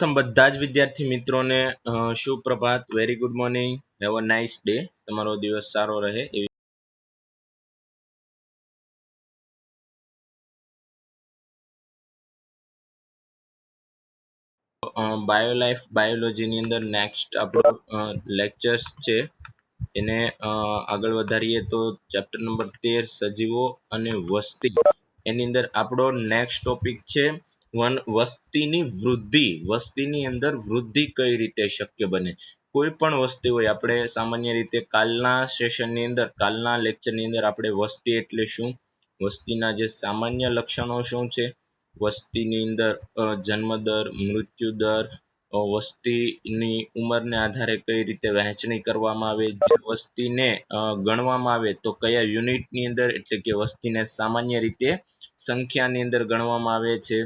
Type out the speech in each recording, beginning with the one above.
પ્રથમ બધા જ વિદ્યાર્થી મિત્રોને સુપ્રભાત, very good morning, have a nice day. તમારો દિવસ સારો રહે એવી બાયોલાઇફ બાયોલોજીની અંદર નેક્સ્ટ આપણો લેક્ચર્સ છે એને આગળ વધારીએ તો ચેપ્ટર નંબર 13 સજીવો અને વસ્તી. એની અંદર આપણો નેક્સ્ટ ટોપિક છે વસ્તીની વૃદ્ધિ. વસ્તીની અંદર વૃદ્ધિ કઈ રીતે શક્ય બને. કોઈ પણ વસ્તી હોય, આપણે સામાન્ય રીતે કાલના સેશનની અંદર કાલના લેક્ચરની અંદર આપણે વસ્તી એટલે શું, વસ્તીના જે સામાન્ય લક્ષણો શું છે, વસ્તીની અંદર જન્મદર, મૃત્યુદર, વસ્તીની ઉંમરને આધારે કઈ રીતે વહેંચણી કરવામાં આવે, જે વસ્તીને ગણવામાં આવે તો કયા યુનિટની અંદર, એટલે કે વસ્તીને સામાન્ય રીતે સંખ્યાની અંદર ગણવામાં આવે છે.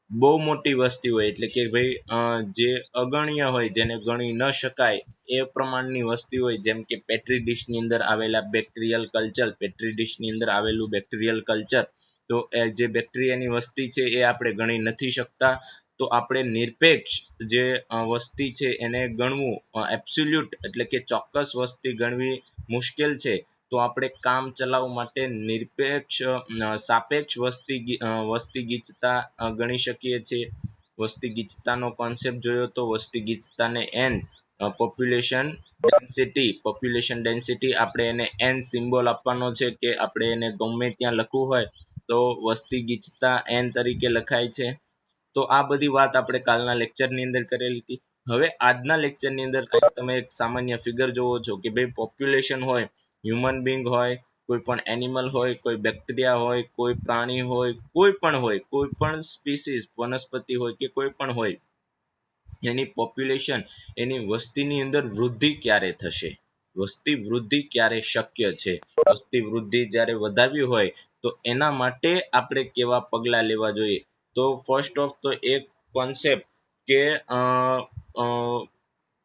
બહુ મોટી વસ્તી હોય એટલે કે ભાઈ જે અગણ્ય હોય, જેને ગણી ન શકાય એ પ્રમાણની વસ્તી હોય, જેમ કે પેટ્રી ડીશની અંદર આવેલા બેક્ટેરિયલ કલ્ચર, પેટ્રી ડીશની અંદર આવેલું બેક્ટેરિયલ કલ્ચર, તો જે બેક્ટેરિયાની વસ્તી છે એ આપણે ગણી નથી શકતા. તો આપણે નિરપેક્ષ જે વસ્તી છે એને ગણવું એબ્સોલ્યુટ એટલે કે ચોક્કસ વસ્તી ગણવી મુશ્કેલ છે. તો આપણે કામ ચલાવ માટે નિરપેક્ષ સાપેક્ષ વસ્તી ગીચતા ગણી શકીએ છીએ. વસ્તી ગીચતાનો કોન્સેપ્ટ જોયો તો વસ્તી ગીચતાને n પોપ્યુલેશન ડેન્સિટી આપણે એને n સિમ્બોલ આપવાનો છે, કે આપણે એને ગમે ત્યાં લખવું હોય તો વસ્તી ગીચતા n તરીકે લખાય છે. તો આ બધી વાત આપણે કાલના લેક્ચરની અંદર કરેલી હતી. હવે આજના લેક્ચરની અંદર તમે એક સામાન્ય ફિગર જોવો છો કે ભાઈ પોપ્યુલેશન હોય, હ્યુમન બિંગ હોય, કોઈ પણ એનિમલ હોય, કોઈ બેક્ટેરિયા હોય, કોઈ પ્રાણી હોય, કોઈ પણ સ્પીસીસ વનસ્પતિ હોય કે કોઈ પણ હોય, એની પોપ્યુલેશન એની વસ્તીની અંદર વૃદ્ધિ ક્યારે થશે, વસ્તી વૃદ્ધિ ક્યારે શક્ય છે, વસ્તી વૃદ્ધિ જ્યારે વધારવી હોય તો એના માટે આપણે કેવા પગલાં લેવા જોઈએ. તો ફર્સ્ટ ઓફ તો એક કોન્સેપ્ટ કે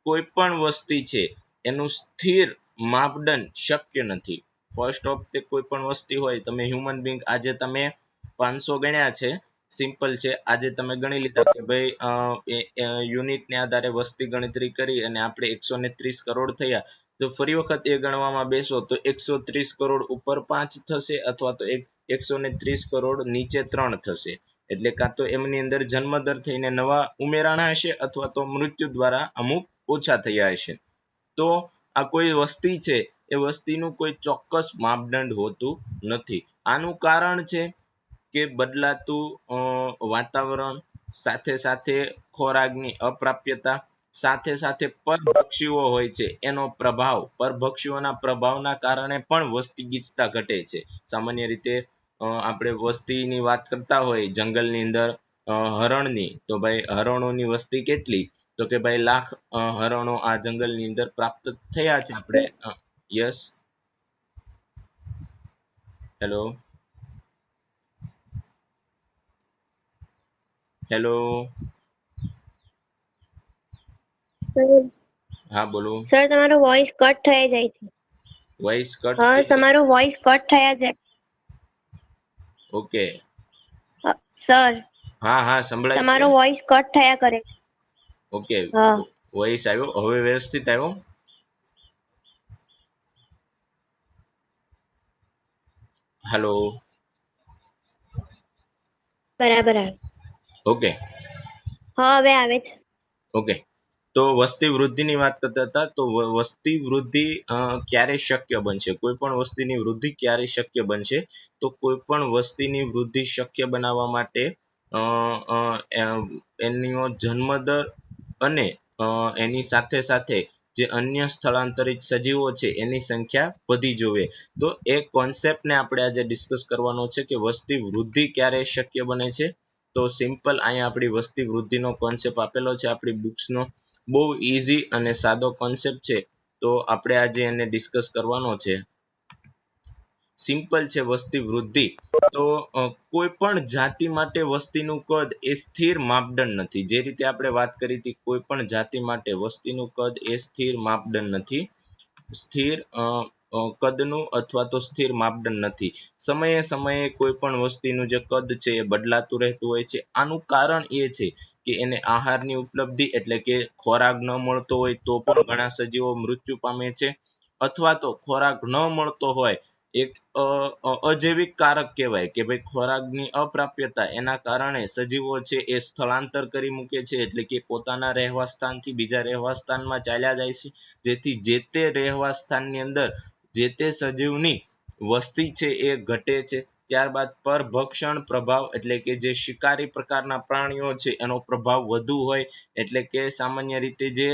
કોઈ પણ વસ્તી છે એનું સ્થિર માપદંડ શક્ય નથી. ફર્સ્ટ ઓફ તે કોઈ પણ વસ્તી હોય, તમે હ્યુમન બિંગ આજે તમે 500 ગણ્યા છે, સિમ્પલ છે, આજે તમે ગણી લીધા કે ભાઈ યુનિટને આધારે વસ્તી ગણતરી કરી અને આપણે 130 કરોડ થયા. તો ફરી વખત એ ગણવામાં બેસો તો 130 કરોડ ઉપર 5 થશે, અથવા તો 130 કરોડ નીચે 3 થશે. એટલે કાં તો એમની અંદર જન્મદર થઈને નવા ઉમેરાણા હશે, અથવા તો મૃત્યુ દ્વારા અમુક ઓછા થયા હશે. તો આ કોઈ વસ્તી છે એ વસ્તીનું કોઈ ચોક્કસ માપદંડ હોતું નથી. આનું કારણ છે કે બદલાતું વાતાવરણ, સાથે સાથે ખોરાકની અપ્રાપ્યતા, સાથે સાથે પરભક્ષીઓ હોય છે એનો પ્રભાવ, પરભક્ષીઓના પ્રભાવના કારણે પણ વસ્તી ગીચતા ઘટે છે. સામાન્ય રીતે આપણે વસ્તીની વાત કરતા હોય જંગલની અંદર હરણની, તો ભાઈ હરણોની વસ્તી કેટલી, તો કે ભાઈ લાખ હરણો આ જંગલની અંદર પ્રાપ્ત થયા છે. આપણે યસ, હેલો હેલો, હા બોલો. સર તમારો વોઇસ કટ થઈ જાય છે. વોઇસ કટ હા, થઈ જાય. તમારો વોઇસ કટ થયા જાય. ઓકે સર હા હા સંભળાય છે. તમારો વોઇસ કટ થયા કરે છે. ઓકે હા વોઇસ આવ્યો, હવે વ્યવસ્થિત આવ્યો. હેલો બરાબર આવે. ઓકે હા હવે આવે છે. ઓકે તો વસ્તી વૃદ્ધિની વાત કરતા હતા. તો વસ્તી વૃદ્ધિ ક્યારે શક્ય બનશે, કોઈ પણ વસ્તીની વૃદ્ધિ ક્યારે શક્ય બનશે, તો કોઈ પણ વસ્તીની વૃદ્ધિ શક્ય બનાવવા માટે એનો જન્મદર અને એની સાથે સાથે જે અન્ય સ્થળાંતરિત સજીવો છે એની સંખ્યા વધી જોઈએ. તો એ કોન્સેપ્ટને આપણે આજે ડિસ્કસ કરવાનો છે કે વસ્તી વૃદ્ધિ ક્યારે શક્ય બને છે. તો સિમ્પલ અહીંયા આપણી વસ્તી વૃદ્ધિનો કોન્સેપ્ટ આપેલો છે આપણી બુક્સનો. બહુ ઇઝી અને સાદો કોન્સેપ્ટ છે, તો આપણે આજે એને ડિસ્કસ કરવાનો છે. સિમ્પલ છે વસ્તી વૃદ્ધિ. તો કોઈ પણ જાતિ માટે વસ્તીનું કદ એ સ્થિર માપદંડ નથી. જે રીતે આપણે વાત કરી હતી, કોઈ પણ જાતિ માટે વસ્તીનું કદ એ સ્થિર માપદંડ નથી. સ્થિર કદનું અથવા તો સ્થિર માપદંડ નથી. સમયે સમયે કોઈ પણ વસ્તીનું જે કદ છે એ બદલાતું રહેતું હોય છે. આનું કારણ એ છે કે એને આહારની ઉપલબ્ધિ એટલે કે ખોરાક ન મળતો હોય તો પણ ઘણા સજીવો મૃત્યુ પામે છે, અથવા તો ખોરાક ન મળતો હોય એક અજૈવિક કારક કહેવાય કે ભાઈ ખોરાકની અપ્રાપ્યતા એના કારણે સજીવો છે એ સ્થળાંતર કરી મૂકે છે, એટલે કે પોતાના રહેવા સ્થાનથી બીજા રહેવા સ્થાનમાં ચાલ્યા જાય છે, જેથી જે તે રહેવા સ્થાનની અંદર જે તે સજીવની વસ્તી છે એ ઘટે છે. ત્યારબાદ પરભક્ષણ પ્રભાવ એટલે કે જે શિકારી પ્રકારના પ્રાણીઓ છે એનો પ્રભાવ વધુ હોય, એટલે કે સામાન્ય રીતે જે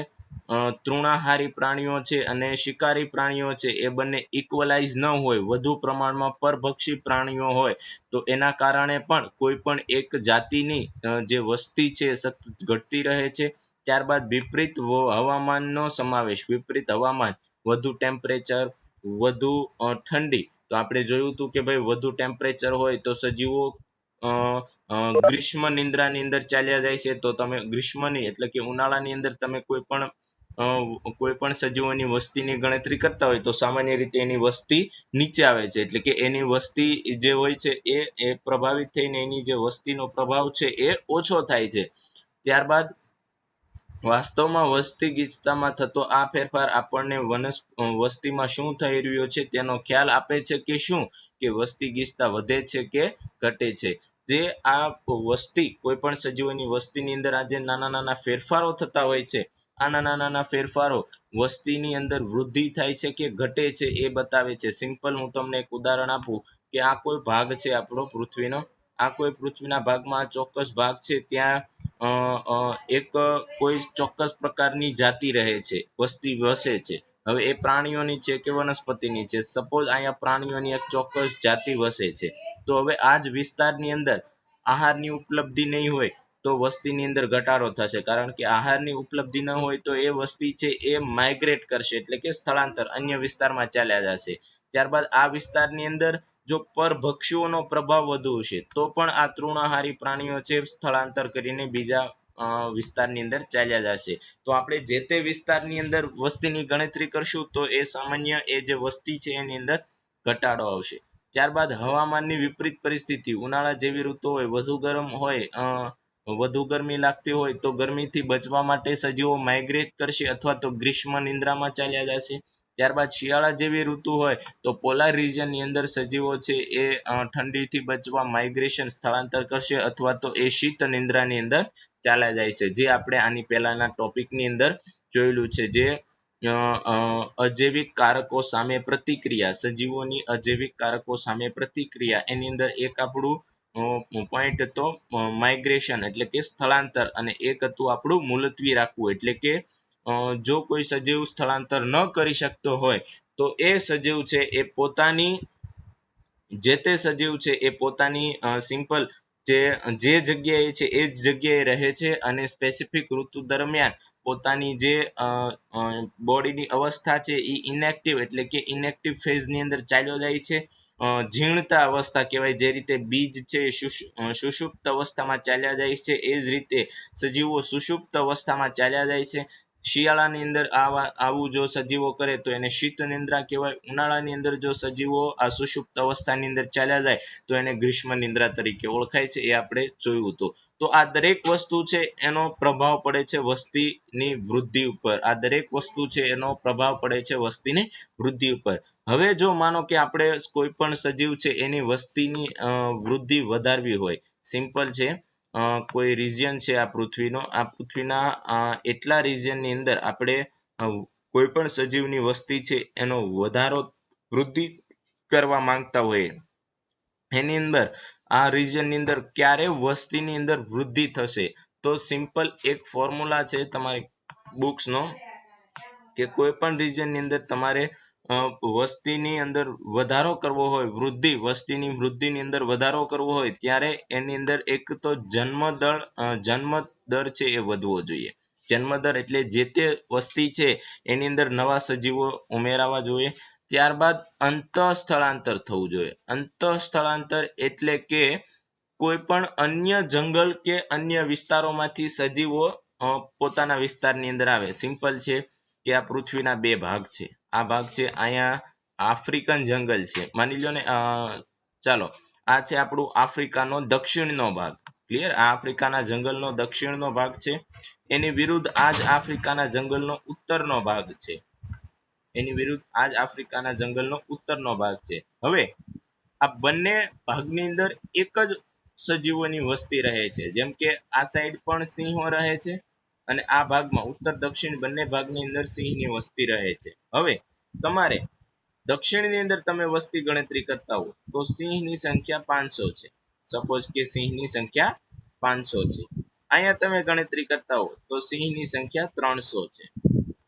તૃણાહારી પ્રાણીઓ છે અને શિકારી પ્રાણીઓ છે એ બંને ઇક્વલાઇઝ ન હોય, વધુ પ્રમાણમાં પરભક્ષી પ્રાણીઓ હોય, તો એના કારણે પણ કોઈ પણ એક જાતિની જે વસ્તી છે એ સતત ઘટતી રહે છે. ત્યારબાદ વિપરીત હવામાનનો સમાવેશ, વિપરીત હવામાન, વધુ ટેમ્પરેચર, વધુ ઠંડી. તો આપણે જોયું હતું કે ભાઈ વધુ ટેમ્પરેચર હોય તો સજીવો અ ગ્રીષ્મ નિંદ્રાની અંદર ચાલ્યા જાય છે. તો તમે ગ્રીષ્મની એટલે કે ઉનાળાની અંદર તમે કોઈ પણ સજીવોની વસ્તીની ગણતરી કરતા હોય તો સામાન્ય રીતે એની વસ્તી નીચે આવે છે, એટલે કે એની વસ્તી જે હોય છે એ પ્રભાવિત થઈને એની જે વસ્તીનો પ્રભાવ છે એ ઓછો થાય છે. ત્યારબાદ વાસ્તવમાં વસ્તી ગીચતામાં થતો આ ફેરફાર આપણને વસ્તીમાં શું થઈ રહ્યું છે તેનો ખ્યાલ આપે છે કે શું કે વસ્તી ગીચતા વધે છે કે ઘટે છે. જે આ વસ્તી કોઈ પણ સજીવોની વસ્તીની અંદર આજે નાના નાના ફેરફારો થતા હોય છે, આ નાના નાના ફેરફારો વસ્તીની અંદર વૃદ્ધિ થાય છે કે ઘટે છે એ બતાવે છે. સિમ્પલ હું તમને એક ઉદાહરણ આપું કે આ કોઈ ભાગ છે આપણો પૃથ્વીનો, આ કોઈ પૃથ્વીના ભાગમાં ચોક્કસ ભાગ છે, ત્યાં એક કોઈ ચોક્કસ પ્રકારની જાતિ રહે છે, વસ્તી વસે છે. હવે એ પ્રાણીઓની છે કે વનસ્પતિની છે, સપોઝ અહીંયા પ્રાણીઓની એક ચોક્કસ જાતિ વસે છે, તો હવે આ જ વિસ્તારની અંદર આહારની ઉપલબ્ધિ નહીં હોય તો વસ્તીની અંદર ઘટાડો થશે, કારણ કે આહારની ઉપલબ્ધિ ન હોય તો એ વસ્તી છે એ માઇગ્રેટ કરશે, એટલે કે સ્થળાંતર અન્ય વિસ્તારમાં ચાલ્યા જશે. ત્યારબાદ આ વિસ્તારની અંદર જો પરભક્ષીઓનો પ્રભાવ વધુ હશે તો પણ આ તૃણાહારી પ્રાણીઓ છે સ્થળાંતર કરીને બીજા વિસ્તારની અંદર ચાલ્યા જશે. તો આપણે જે તે વિસ્તારની અંદર વસ્તીની ગણતરી કરશું તો એ સામાન્ય એ જે વસ્તી છે એની અંદર ઘટાડો આવશે. ત્યારબાદ હવામાનની વિપરીત પરિસ્થિતિ, ઉનાળા જેવી ઋતુ હોય, વધુ ગરમ હોય, વધુ ગરમી લાગતી હોય તો ગરમીથી બચવા માટે સજીવો માઇગ્રેટ કરશે અથવા તો ગ્રીષ્મ નિંદ્રામાં ચાલ્યા જશે. ત્યારબાદ શિયાળા જેવી ઋતુ હોય તો પોલાર રિજિયનની અંદર સજીવો છે એ ઠંડીથી બચવા માઇગ્રેશન સ્થળાંતર કરશે અથવા તો એ શીત નિંદ્રાની અંદર ચાલ્યા જાય છે, જે આપણે આની પહેલાના ટોપિકની અંદર જોયેલું છે. જે અજૈવિક કારકો સામે પ્રતિક્રિયા, સજીવોની અજૈવિક કારકો સામે પ્રતિક્રિયા, એની અંદર એક આપણું પોઈન્ટ હતો માઇગ્રેશન એટલે કે સ્થળાંતર, અને એક હતું આપણું મુલતવી રાખવું, એટલે કે જો કોઈ સજીવ સ્થળાંતર ન કરી શકતો હોય તો એ સજીવ છે એ પોતાની જે તે સજીવ છે એ પોતાની સિમ્પલ જે જગ્યાએ છે એ જ જગ્યાએ રહે છે અને સ્પેસિફિક ઋતુ દરમિયાન પોતાની જે બોડીની અવસ્થા છે એ ઇનએક્ટિવ એટલે કે ઇનએક્ટિવ ફેઝની અંદર ચાલ્યો જાય છે. જીર્ણતા અવસ્થા કહેવાય, જે રીતે બીજ છે સુષુપ્ત અવસ્થામાં ચાલ્યા જાય છે એ જ રીતે સજીવો સુષુપ્ત અવસ્થામાં ચાલ્યા જાય છે. શિયાળાની અંદર આવું જો સજીવો કરે તો એને શીત નિંદ્રા કહેવાય. ઉનાળાની અંદર જો સજીવો આ સુષુપ્ત અવસ્થાની અંદર ચાલ્યા જાય તો એને ગ્રીષ્મ નિંદ્રા તરીકે ઓળખાય છે, એ આપણે જોયું હતું. તો આ દરેક વસ્તુ છે એનો પ્રભાવ પડે છે વસ્તીની વૃદ્ધિ ઉપર, આ દરેક વસ્તુ છે એનો પ્રભાવ પડે છે વસ્તીની વૃદ્ધિ ઉપર. હવે જો માનો કે આપણે કોઈ પણ સજીવ છે એની વસ્તીની વૃદ્ધિ વધારવી હોય, સિમ્પલ છે, કોઈ રિજિયન છે આ પૃથ્વીનો, આ પૃથ્વીના એટલા રિજિયનની અંદર આપણે કોઈ પણ સજીવની વસ્તી છે એનો વધારો વૃદ્ધિ કરવા માંગતા હોઈએ, એની અંદર આ રિજિયનની અંદર ક્યારે વસ્તીની અંદર વૃદ્ધિ થશે, તો સિમ્પલ એક ફોર્મ્યુલા છે તમારી બુક્સનો કે કોઈ પણ રિજિયનની અંદર તમારે વસ્તીની અંદર વધારો કરવો હોય, વસ્તીની વૃદ્ધિની અંદર વધારો કરવો હોય ત્યારે એની અંદર એક તો જન્મ દર છે એ વધવો જોઈએ. જન્મ દર એટલે જે તે વસ્તી છે એની અંદર નવા સજીવો ઉમેરાવા જોઈએ. ત્યારબાદ અંતઃ સ્થળાંતર થવું જોઈએ. અંતઃ સ્થળાંતર એટલે કે કોઈ પણ અન્ય જંગલ કે અન્ય વિસ્તારોમાંથી સજીવો પોતાના વિસ્તારની અંદર આવે. સિમ્પલ છે કે આ પૃથ્વીના બે ભાગ છે, આ ભાગ છે અહીંયા આફ્રિકન જંગલ છે માની લો ને ચાલો આ છે આપણું આફ્રિકાનો દક્ષિણનો ભાગ ક્લિયર આ આફ્રિકાના જંગલનો દક્ષિણનો ભાગ છે એની વિરુદ્ધ આ જ આફ્રિકાના જંગલનો ઉત્તરનો ભાગ છે એની વિરુદ્ધ આ જ આફ્રિકાના જંગલનો ઉત્તરનો ભાગ છે હવે આ બંને ભાગની અંદર એક જ સજીવોની વસ્તી રહે છે જેમ કે આ સાઈડ પણ સિંહો રહે છે અને આ ભાગમાં ઉત્તર દક્ષિણ બંને ભાગની અંદર સિંહની વસ્તી રહે છે હવે તમારે દક્ષિણની અંદર તમે વસ્તી ગણતરી કરતા હો તો સિંહની સંખ્યા 500 છે સપોઝ કે સિંહની સંખ્યા 500 છે અહીંયા તમે ગણતરી કરતા હો તો સિંહની સંખ્યા 300 છે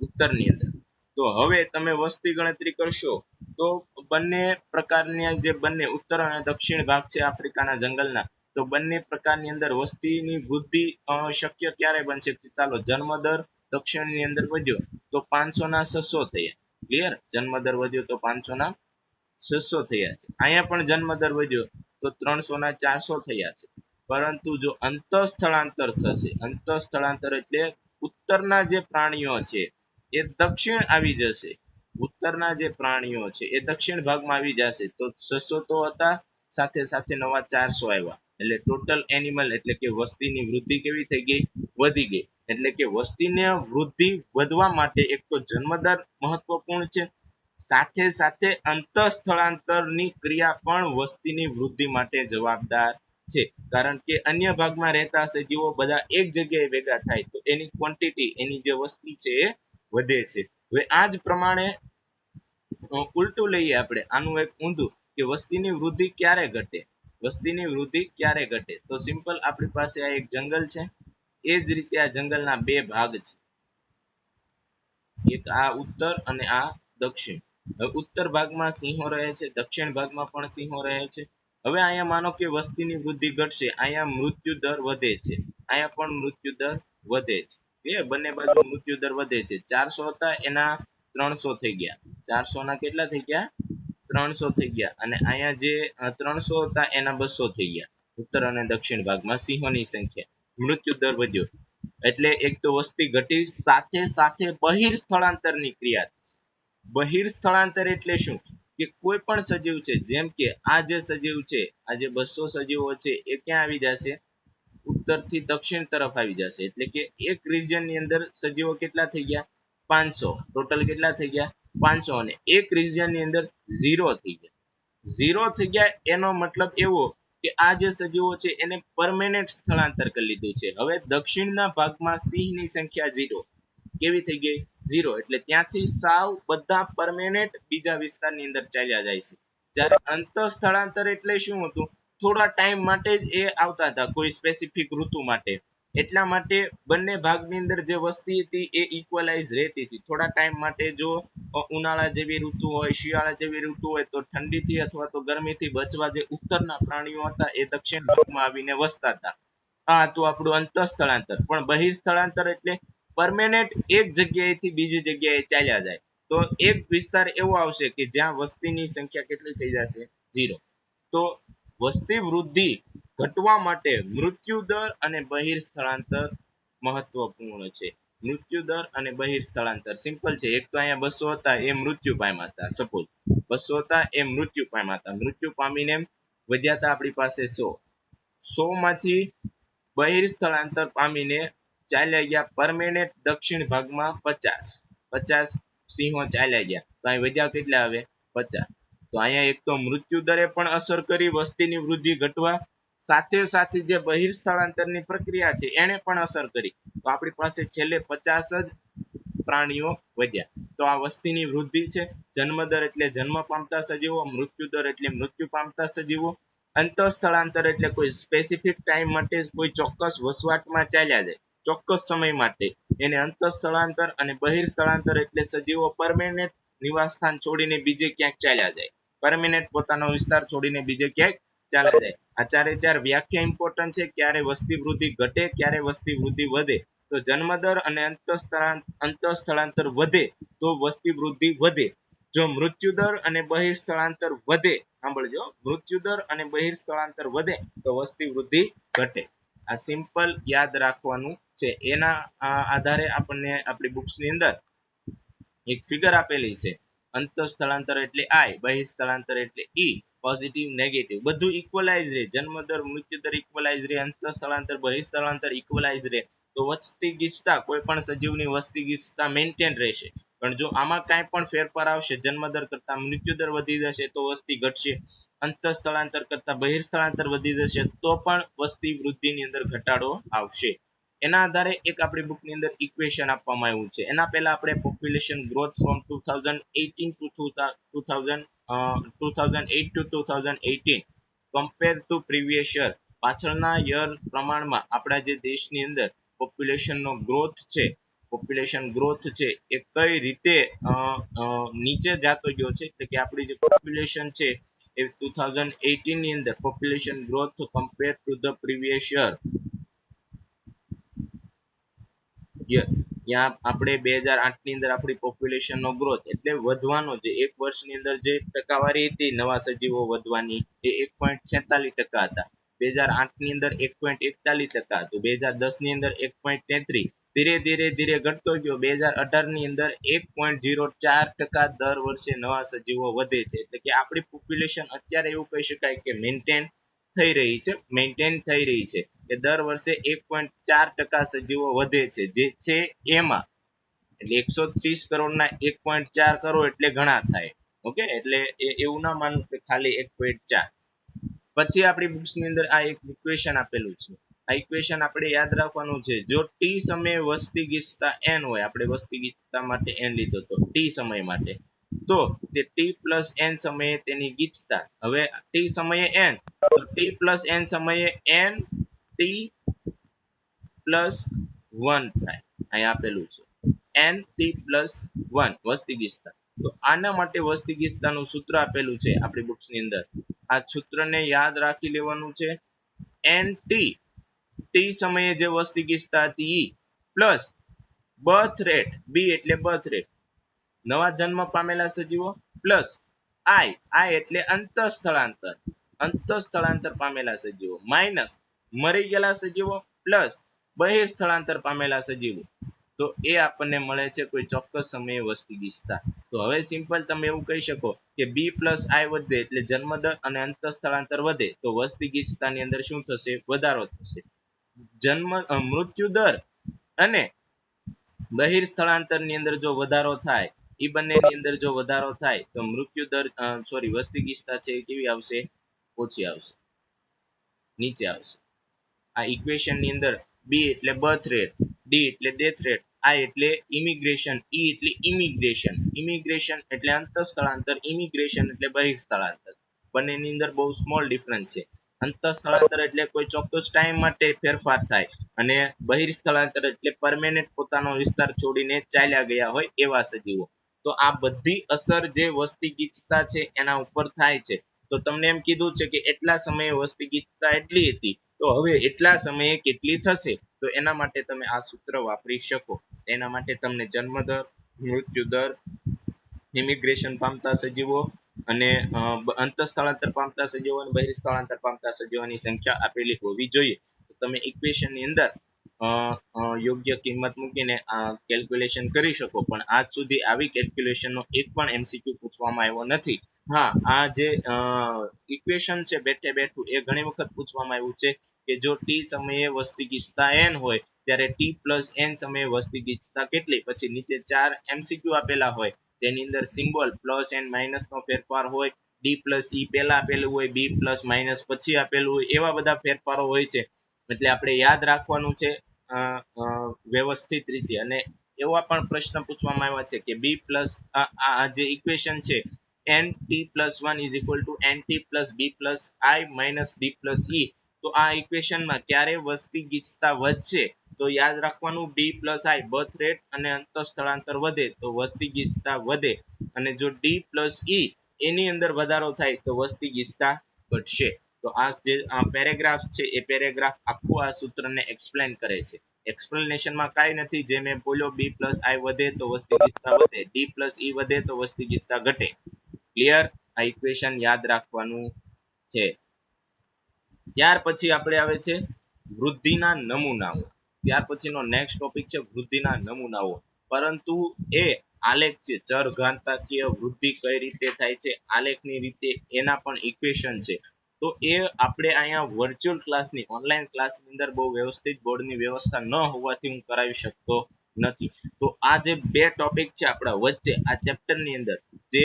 ઉત્તરની અંદર તો હવે તમે વસ્તી ગણતરી કરશો તો બંને પ્રકારની જે બંને ઉત્તર અને દક્ષિણ ભાગ છે આફ્રિકાના જંગલના તો બંને પ્રકારની અંદર વસ્તીની વૃદ્ધિ શક્ય ક્યારે બનશે ચાલો જન્મદર દક્ષિણની અંદર વધ્યો તો 500 ના 600 થયા ક્લિયર જન્મદર વધ્યો તો 500 ના 600 થયા છે અહીંયા પણ જન્મદર વધ્યો તો 300 ના 400 થયા છે પરંતુ જો અંતઃસ્થળાંતર થશે અંતઃસ્થળાંતર એટલે ઉત્તરના જે પ્રાણીઓ છે એ દક્ષિણ આવી જશે ઉત્તરના જે પ્રાણીઓ છે એ દક્ષિણ ભાગમાં આવી જશે તો 600 તો હતા સાથે સાથે નવા 400 આવ્યા એટલે ટોટલ એનિમલ એટલે કે વસ્તીની વૃદ્ધિ કેવી થઈ ગઈ વધી ગઈ એટલે કે વસ્તીની વૃદ્ધિ વધવા માટે એક તો જન્મદર મહત્વપૂર્ણ છે સાથે સાથે અંતઃસ્થળાંતરની ક્રિયા પણ વસ્તીની વૃદ્ધિ માટે જવાબદાર છે કારણ કે અન્ય ભાગમાં રહેતા સજીવો બધા એક જગ્યાએ ભેગા થાય તો એની ક્વોન્ટિટી એની જે વસ્તી છે એ વધે છે હવે આ જ પ્રમાણે ઉલટું લઈએ આપણે આનું એક ઊંધું કે વસ્તીની વૃદ્ધિ ક્યારે ઘટે વસ્તીની વૃદ્ધિ ક્યારે ઘટે તો સિમ્પલ આપણી પાસે આ એક જંગલ છે એ જ રીતે આ જંગલના બે ભાગ છે એક આ ઉત્તર અને આ દક્ષિણ ઉત્તર ભાગમાં સિંહો રહે છે દક્ષિણ ભાગમાં પણ સિંહો રહે છે હવે અહીંયા માનો કે વસ્તીની વૃદ્ધિ ઘટશે અહીંયા મૃત્યુ દર વધે છે અહીંયા પણ મૃત્યુ દર વધે છે એ બંને બાજુ મૃત્યુ દર વધે છે 400 હતા એના 300 થઈ ગયા 400 ના કેટલા થઈ ગયા 300 થઈ ગયા અને અહીંયા જે 300 હતા એના 200 થઈ ગયા ઉત્તર અને દક્ષિણ ભાગમાં સિંહોની સંખ્યા મૃત્યુ દર વધ્યો એટલે એક તો વસ્તી ઘટી સાથે સાથે બહિર સ્થળાંતરની ક્રિયા થશે બહિર સ્થળાંતર એટલે શું કે કોઈ પણ સજીવ છે જેમ કે આ જે સજીવ છે આ જે 200 સજીવો છે એ ક્યાં આવી જશે ઉત્તરથી દક્ષિણ તરફ આવી જશે એટલે કે એક રિજિયનની અંદર સજીવો કેટલા થઈ ગયા 500 ટોટલ કેટલા થઈ ગયા 500 અને એક રિજિયનની અંદર 0 થઈ ગયા 0 થઈ ગયા એનો મતલબ એવો કે આ જે સજીવો છે એને પરમેનન્ટ સ્થળાંતર કરી લીધું છે હવે દક્ષિણના ભાગમાં સિંહની સંખ્યા 0 કેવી થઈ ગઈ 0 એટલે ત્યાંથી સાવ બધા પરમેનન્ટ બીજા વિસ્તારની અંદર ચાલ્યા જાય છે જ્યારે અંતઃ સ્થળાંતર એટલે શું હતું થોડા ટાઈમ માટે જ એ આવતા હતા કોઈ સ્પેસિફિક ઋતુ માટે એટલા માટે બંને ભાગની અંદર જે વસ્તી હતી એ ઇક્વલાઇઝ રહેતી હતી થોડા ટાઈમ માટે જો ઉનાળા જેવી ઋતુ હોય શિયાળા જેવી ઋતુ હોય તો ઠંડીથી અથવા તો ગરમીથી બચવા જે ઉત્તરના પ્રાણીઓ હતા એ દક્ષિણ ભાગમાં આવીને વસતા હતા આ હતું આપણું અંતઃ સ્થળાંતર પણ બહિર સ્થળાંતર એટલે પરમેનન્ટ એક જગ્યાએથી બીજી જગ્યાએ ચાલ્યા જાય તો એક વિસ્તાર એવો આવશે કે જ્યાં વસ્તીની સંખ્યા કેટલી થઈ જશે 0 તો વસ્તી વૃદ્ધિ ઘટવા માટે મૃત્યુ દર અને બહિર સ્થળાંતર મહત્વપૂર્ણ છે મૃત્યુ દર અને બહિર સ્થળાંતર સિમ્પલ છે એક તો અહીંયા 200 હતા એ મૃત્યુ પામ્યા હતા સપોઝ 200 હતા એ મૃત્યુ પામ્યા હતા મૃત્યુ પામીને વધ્યા હતા આપણી પાસે 100 માંથી બહિર સ્થળાંતર પામીને ચાલ્યા ગયા પરમેનન્ટ દક્ષિણ ભાગમાં 50 સિંહો ચાલ્યા ગયા તો અહીં વધ્યા કેટલા આવે 50 તો અહીંયા એક તો મૃત્યુ દરે પણ અસર કરી વસ્તીની વૃદ્ધિ ઘટવા સાથે સાથે જે બહિર સ્થળાંતરની પ્રક્રિયા છે એને પણ અસર કરી તો આપણી પાસે છેલ્લે 50 જ પ્રાણીઓ વધ્યા તો આ વસ્તીની વૃદ્ધિ છે જન્મદર એટલે જન્મ પામતા સજીવો મૃત્યુ દર એટલે મૃત્યુ પામતા સજીવો અંતઃ સ્થળાંતર એટલે કોઈ સ્પેસિફિક ટાઈમ માટે કોઈ ચોક્કસ વસવાટમાં ચાલ્યા જાય ચોક્કસ સમય માટે એને અંતઃ સ્થળાંતર અને બહિર સ્થળાંતર એટલે સજીવો પરમેનન્ટ નિવાસ સ્થાન છોડીને બીજે ક્યાંક ચાલ્યા જાય પરમેનન્ટ પોતાનો વિસ્તાર છોડીને બીજે ક્યાંક ચાલ્યા જાય આ ચારે ચાર વ્યાખ્યા ઇમ્પોર્ટન્ટ છે ક્યારે વસ્તી વૃદ્ધિ ઘટે ક્યારે વસ્તી વૃદ્ધિ વધે તો જન્મદર અને અંતઃ સ્થળાંતર વધે તો વસ્તી વૃદ્ધિ વધે જો મૃત્યુ દર અને બહિર સ્થળાંતર વધે સાંભળજો મૃત્યુ દર અને બહિર સ્થળાંતર વધે તો વસ્તી વૃદ્ધિ ઘટે આ સિમ્પલ યાદ રાખવાનું છે એના આધારે આપણને આપણી બુક્સની અંદર એક ફિગર આપેલી છે અંતઃ સ્થળાંતર એટલે I, બહિર સ્થળાંતર એટલે E, પોઝિટિવ નેગેટિવ બધું ઇક્વલાઇઝ રહે, જન્મદર મૃત્યુદર ઇક્વલાઇઝ રહે, અંતઃ સ્થળાંતર બહિર સ્થળાંતર ઇક્વલાઇઝ રહે. તો વસ્તી ગીચતા કોઈ પણ સજીવની વસ્તી ગીચતા મેન્ટેન રહેશે. પણ જો આમાં કાંઈ પણ ફેરફાર આવશે, જન્મદર કરતા મૃત્યુદર વધી જશે તો વસ્તી ઘટશે, અંતઃ સ્થળાંતર કરતા બહિર સ્થળાંતર વધી જશે તો પણ વસ્તી વૃદ્ધિની અંદર ઘટાડો આવશે. એના આધારે એક આપણી બુકની અંદર ઇક્વેશન આપવામાં આવ્યું છે. એના પહેલા આપણે population growth from 2018 to 2008 to 2018 compare to previous year, પાછળના યર પ્રમાણમાં આપણા જે દેશની અંદર પોપ્યુલેશનનો ગ્રોથ છે, પોપ્યુલેશન ગ્રોથ છે એ કઈ રીતે નીચે જતો ગયો છે, એટલે કે આપણી જે પોપ્યુલેશન છે એ 2018 ની અંદર population growth compare to the previous year, ત્યાં આપણે 2008 ની અંદર આપણી પોપ્યુલેશન નો ગ્રોથ એટલે વધવાનો જે એક વર્ષની અંદર જે ટકાવારી હતી નવા સજીવો વધવાની એ 1.46% હતા. 2008 ની અંદર 1.41% હતું, 2010 ની અંદર 1.33, ધીરે ધીરે ધીરે ઘટતો ગયો. 2018 ની અંદર 1.04% દર વર્ષે નવા સજીવો વધે છે. એટલે કે આપણી પોપ્યુલેશન અત્યારે એવું કહી શકાય કે મેન્ટેન થઈ રહી છે, કે દર વર્ષે 1.4% સજીવો વધે છે, જે છે એમાં એટલે 130 કરોડના 1.4 કરોડ એટલે ઘણા થાય. ઓકે, એટલે એવું ના માનવું કે ખાલી 1.4. પછી આપણી બુક્સ ની અંદર આ એક ઇક્વેશન આપેલું છે. આ ઇક્વેશન આપણે યાદ રાખવાનું છે. જો t સમયે વસ્તી ગીચતા n હોય, આપણે વસ્તી ગીચતા માટે n લીધો તો t સમય માટે, તો તે t + n સમયે તેની ગીચતા, હવે t સમયે n તો t + n સમયે n t +1 થાય. અહીં આપેલું છે n t +1 વસ્તી ગીચતા. તો આના માટે વસ્તી ગીચતાનું સૂત્ર આપેલું છે આપણી બુક્સ ની અંદર. આ સૂત્રને યાદ રાખી લેવાનું છે. nt t સમયે જે વસ્તી ગીચતા હતી ઈ પ્લસ બર્થ રેટ, b એટલે બર્થ રેટ નવા જન્મ પામેલા સજીવો, પ્લસ i એટલે અંતઃ સ્થળાંતર પામેલા સજીવો, માઇનસ મરી ગયેલા સજીવો, પ્લસ બહિર સ્થળાંતર પામેલા સજીવો. તો એ આપણને મળે છે કોઈ ચોક્કસ સમયે વસ્તી ગીચતા. તો હવે સિમ્પલ તમે એવું કહી શકો કે b + i વધે એટલે જન્મદર અને અંતઃ સ્થળાંતર વધે તો વસ્તી ગીચતાની અંદર શું થશે? વધારો થશે. મૃત્યુ દર અને બહિર સ્થળાંતર ની અંદર જો વધારો થાય, એ બંનેની અંદર જો વધારો થાય તો મૃત્યુ દર વસ્તી ગીચતા છે એ કેવી આવશે? ઓછી આવશે, નીચે આવશે. આ ઇક્વેશન ની અંદર b એટલે બર્થ રેટ, d એટલે ડેથ રેટ, i એટલે ઇમિગ્રેશન, e એટલે ઇમિગ્રેશન એટલે અંતઃ સ્થળાંતર, ઇમિગ્રેશન એટલે બહિર સ્થળાંતર. બંનેની અંદર બહુ સ્મોલ ડિફરન્સ છે. અંતઃ સ્થળાંતર એટલે કોઈ ચોક્કસ ટાઈમ માટે ફેરફાર થાય અને બહિર સ્થળાંતર એટલે પરમેનન્ટ પોતાનો વિસ્તાર છોડીને ચાલ્યા ગયા હોય એવા સજીવો. તો આ બધી અસર જે વસ્તી ગીચતા છે એના ઉપર થાય છે. તો તમને એમ કીધું છે કે એટલા સમયે વસ્તી ગીચતા એટલી હતી, તો હવે એટલા સમયે કેટલી થશે? તો એના માટે તમે આ સૂત્ર વાપરી શકો. એના માટે તમને જન્મદર, મૃત્યુ દર, ઇમિગ્રેશન પામતા સજીવો અને અંતઃ સ્થળાંતર પામતા સજીવો અને બહિર સ્થળાંતર પામતા સજીવોની સંખ્યા આપેલી હોવી જોઈએ. તો તમે ઇક્વેશન ની અંદર યોગ્ય કિંમત મૂકીને કેલ્ક્યુલેશન કરી શકો. પણ આજ સુધી આવી કેલ્ક્યુલેશન નો એક પણ MCQ પૂછવામાં આવ્યો નથી. હા, આ જે ઇક્વેશન છે બેઠે બેઠું એ ઘણી વખત પૂછવામાં આવ્યું છે કે જો t સમયે વસ્તી ગીચતા n હોય ત્યારે t + n સમયે વસ્તી ગીચતા કેટલી? પછી નીચે 4 MCQ આપેલા હોય જેની અંદર સિમ્બોલ +n - નો ફેરફાર હોય, d + e પહેલા આપેલું હોય, b + - પછી આપેલું હોય, એવા બધા ફેરફારો હોય છે. એટલે આપણે યાદ રાખવાનું છે વ્યવસ્થિત રીતે. અને એવા પણ પ્રશ્ન પૂછવામાં આવ્યા છે કે b પ્લસ આ જે ઇક્વેશન છે nt + 1 = nt + b + i - d + e, તો આ ઇક્વેશનમાં ક્યારે વસ્તી ગીચતા વધશે? તો યાદ રાખવાનું b + i બર્થ રેટ અને અંતઃ સ્થળાંતર વધે તો વસ્તી ગીચતા વધે, અને જો d + e એની અંદર વધારો થાય તો વસ્તી ગીચતા ઘટશે. તો આ જે પેરેગ્રાફ છે એ પેરેગ્રાફ આખું આ સૂત્રને એક્સપ્લેન કરે છે. એક્સપ્લેનેશનમાં કાંઈ નથી, જે મેં બોલ્યો b + i વધે તો વસ્તી ગીચતા વધે, d + e વધે તો વસ્તી ગીચતા ઘટે. ક્લિયર? આ ઇક્વેશન યાદ રાખવાનું છે. ત્યાર પછી આપણે આવે છે વૃદ્ધિના નમૂનાઓ. ત્યાર પછીનો નેક્સ્ટ ટોપિક છે વૃદ્ધિના નમૂનાઓ. પરંતુ એ આલેખ છે, ચરઘાતાંકીય વૃદ્ધિ કઈ રીતે થાય છે આલેખની રીતે, એના પણ ઇક્વેશન છે. તો એ આપણે અહીંયા વર્ચ્યુઅલ ક્લાસની ઓનલાઈન ક્લાસની અંદર બહુ વ્યવસ્થિત બોર્ડની વ્યવસ્થા ન હોવાથી હું કરાવી શકતો નથી. તો આ જે બે ટોપિક છે આપણા વચ્ચે આ ચેપ્ટરની અંદર, જે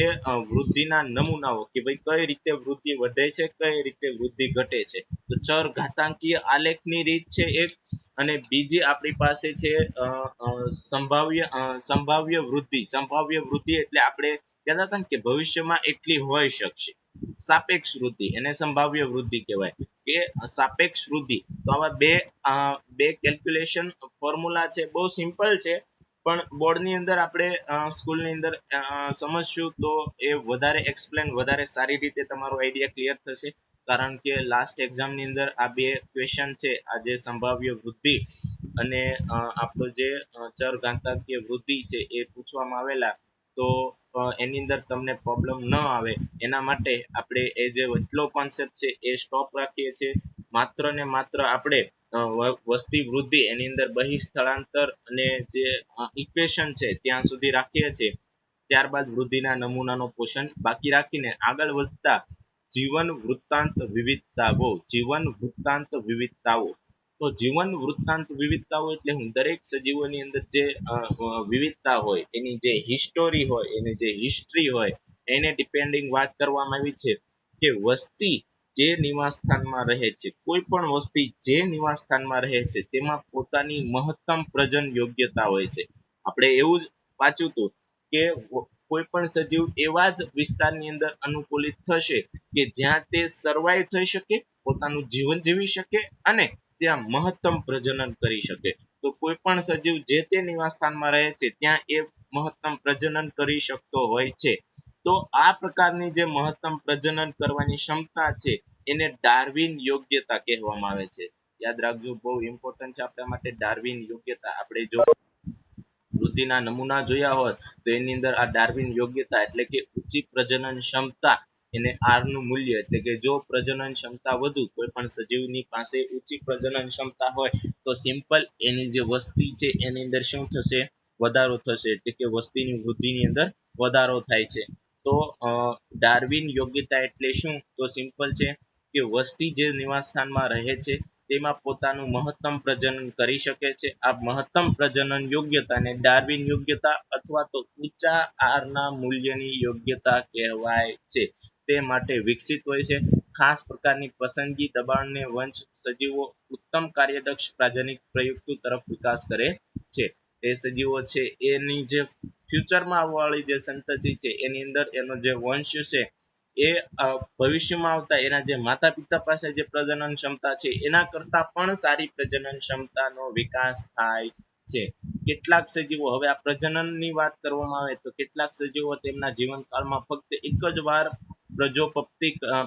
વૃદ્ધિના નમૂનાઓ કે ભાઈ કઈ રીતે વૃદ્ધિ વધે છે, કઈ રીતે વૃદ્ધિ ઘટે છે. તો ચર ઘાતાંકીય આલેખની રીત છે એક, અને બીજી આપણી પાસે છે સંભાવ્ય વૃદ્ધિ એટલે આપણે કહેતા હતા ને કે ભવિષ્યમાં એટલી હોઈ શકશે. સાપેક્ષ વૃદ્ધિ એને સંભાવ્ય વૃદ્ધિ કહેવાય કે સાપેક્ષ વૃદ્ધિ. તો આવા બે કેલ્ક્યુલેશન ફોર્મ્યુલા છે, બહુ સિમ્પલ છે, પણ બોર્ડની અંદર આપણે સ્કૂલની અંદર સમજશું તો એ વધારે એક્સપ્લેન વધારે સારી રીતે તમારો આઈડિયા ક્લિયર થશે. કારણ કે લાસ્ટ એક્ઝામની અંદર આ બે ક્વેશ્ચન છે, આ જે સંભાવ્ય વૃદ્ધિ અને આપણો જે ચરઘાતાંકીય વૃદ્ધિ છે એ પૂછવામાં આવેલા. તો એની અંદર તમને પ્રોબ્લેમ ન આવે એના માટે આપણે એ જે વચલો કોન્સેપ્ટ છે એ સ્ટોપ રાખીએ છીએ. માત્ર ને માત્ર આપણે વસ્તી વૃદ્ધિ એની અંદર બહિસ્થળાંતર અને જે ઇક્વેશન છે ત્યાં સુધી રાખીએ છીએ. ત્યારબાદ વૃદ્ધિના નમૂનાનો પોષણ બાકી રાખીને આગળ વધતા જીવન વૃત્તાંત વિવિધતાઓ. તો જીવન વૃત્તાંત વિવિધતાઓ એટલે હું દરેક સજીવોની અંદર જે વિવિધતા હોય એની જે હિસ્ટોરી હોય એની જે હિસ્ટ્રી હોય એને ડિપેન્ડિંગ વાત કરવામાં આવી છે કે વસ્તી જે નિવાસ સ્થાનમાં રહે છે, કોઈ પણ વસ્તી જે નિવાસ સ્થાનમાં રહે છે તેમાં પોતાની મહત્તમ પ્રજન યોગ્યતા હોય છે. આપણે એવું જ વાંચ્યું હતું કે કોઈ પણ સજીવ એવા જ વિસ્તારની અંદર અનુકૂલિત થશે કે જ્યાં તે સર્વાઈવ થઈ શકે, પોતાનું જીવન જીવી શકે અને ત્યાં મહત્તમ પ્રજનન કરી શકે. તો કોઈ પણ સજીવ જે તે નિવાસ સ્થાનમાં રહે છે ત્યાં એ મહત્તમ પ્રજનન કરી શકતો હોય છે. તો આ પ્રકારની જે મહત્તમ પ્રજનન કરવાની ક્ષમતા છે એને ડાર્વિન યોગ્યતા કહેવામાં આવે છે. યાદ રાખજો, બહુ ઇમ્પોર્ટન્ટ છે આપણા માટે ડાર્વિન યોગ્યતા. આપણે જો વૃદ્ધિના નમૂના જોયા હોત તો એની અંદર આ ડાર્વિન યોગ્યતા એટલે કે ઊંચી પ્રજનન ક્ષમતા, એને R નું મૂલ્ય એટલે કે જો પ્રજનન ક્ષમતા વધુ કોઈ પણ સજીવની પાસે ઊંચી પ્રજનન ક્ષમતા હોય તો સિમ્પલ એની જે વસ્તી છે એની અંદર શું થશે, વધારો થશે, એટલે કે વસ્તીની વૃદ્ધિની અંદર વધારો થાય છે. તો ડાર્વિન યોગ્યતા એટલે શું, તો સિમ્પલ છે કે વસ્તી જે નિવાસ સ્થાનમાં રહે છે તેમાં પોતાનું મહત્તમ પ્રજનન કરી શકે છે. આ મહત્તમ પ્રજનન યોગ્યતાને ડાર્વિન યોગ્યતા અથવા તો ઊંચા R ના મૂલ્યની યોગ્યતા કહેવાય છે. તે માટે વિકસિત હોય છે. ખાસ પ્રકારની પસંદગી દબાણને વંશ સજીવો ઉત્તમ કાર્યદક્ષ પ્રાજનિક પ્રયુક્તિ તરફ વિકાસ કરે છે. એ સજીવો છે એની જે ફ્યુચરમાં આવવાવાળી જે સંતતિ છે એની અંદર એનો જે વંશ છે એ ભવિષ્યમાં આવતા એના જે માતા પિતા પાસે જે પ્રજનન ક્ષમતા છે એના કરતા પણ સારી પ્રજનન ક્ષમતાનો વિકાસ થાય છે. કેટલાક સજીવો, હવે આ પ્રજનનની વાત કરવામાં આવે તો કેટલાક સજીવો તેમના જીવનકાળમાં ફક્ત એક જ વાર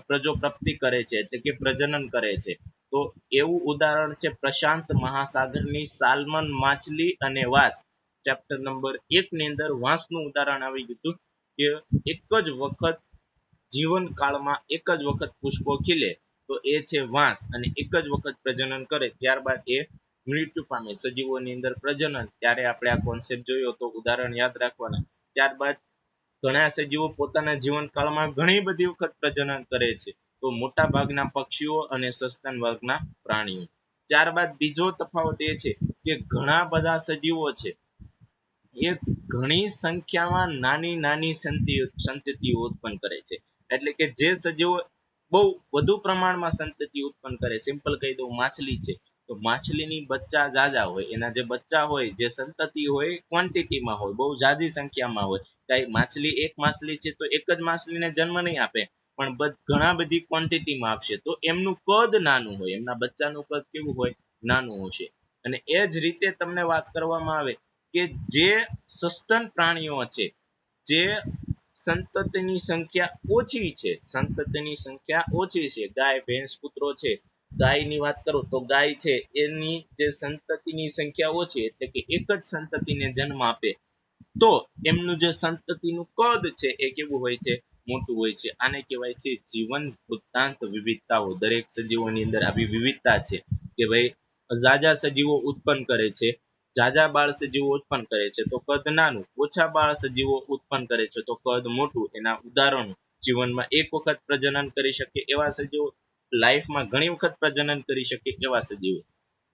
પ્રજોપ્રાપ્તિ કરે છે એટલે કે પ્રજનન કરે છે. તો એવું ઉદાહરણ છે પ્રશાંત મહાસાગરની સાલ્મન માછલી અને વાંસ. ચેપ્ટર નંબર 1 ની અંદર વાંસનું ઉદાહરણ આવી ગયું હતું કે એક જ વખત જીવનકાળમાં એક જ વખત પુષ્પો ખીલે તો એ છે વાંસ, અને એક જ વખત પ્રજનન કરે ત્યારબાદ એ મૃત્યુ પામે. સજીવોની અંદર પ્રજનન, ત્યારે આપણે આ કોન્સેપ્ટ જોયો તો ઉદાહરણ યાદ રાખવાના. ત્યારબાદ ઘણા સજીવો પોતાના જીવનકાળમાં ઘણી બધી વખત પ્રજનન કરે છે, તો મોટા ભાગના પક્ષીઓ અને સસ્તન વર્ગના પ્રાણીઓ. ત્યારબાદ બીજો તફાવત એ છે કે ઘણા બધા સજીવો છે એ ઘણી સંખ્યામાં નાની નાની સંતતિઓ ઉત્પન્ન કરે છે. એટલે કે જે સજીવો બહુ વધુ પ્રમાણમાં સંતતિ ઉત્પન્ન કરે, સિમ્પલ કહી દઉં માછલી છે તો માછલીની બચ્ચા જાજા હોય, એના જે બચ્ચા હોય જે સંતતિ હોય ક્વોન્ટિટીમાં હોય, બહુ જાજી સંખ્યામાં હોય. કઈ માછલી એક માછલી છે તો એક જ માછલીને જન્મ નહીં આપે પણ ઘણા બધી ક્વોન્ટિટીમાં આપશે, તો એમનું કદ નાનું હોય, એમના બચ્ચાનું કદ કેવું હોય, નાનું હશે. અને એ જ રીતે તમને વાત કરવામાં આવે કે જે સસ્તન પ્રાણીઓ છે, જે સંતતિની સંખ્યા ઓછી છે, ગાય ભેંસ કૂતરો છે. ગાયની વાત કરું તો ગાય છે એની જે સંતતિની સંખ્યા ઓછી એટલે કે એક જ સંતતિને જન્મ આપે તો એમનું જે સંતતિનું કદ છે એ કેવું હોય છે, મોટું હોય છે. આને કહેવાય છે જીવન વૃત્તાંત વિવિધતાઓ. દરેક સજીવોની અંદર આવી વિવિધતા છે કે ભાઈ ઝાઝા સજીવો ઉત્પન્ન કરે છે ઝાઝા બાળ સજીવો ઉત્પન્ન કરે છે તો કદ નાનું, ઓછા બાળ સજીવો ઉત્પન્ન કરે છે તો કદ મોટું. એના ઉદાહરણો: જીવનમાં એક વખત પ્રજનન કરી શકે એવા સજીવો, લાઈફમાં ઘણી વખત પ્રજનન કરી શકે એવા સજીવો.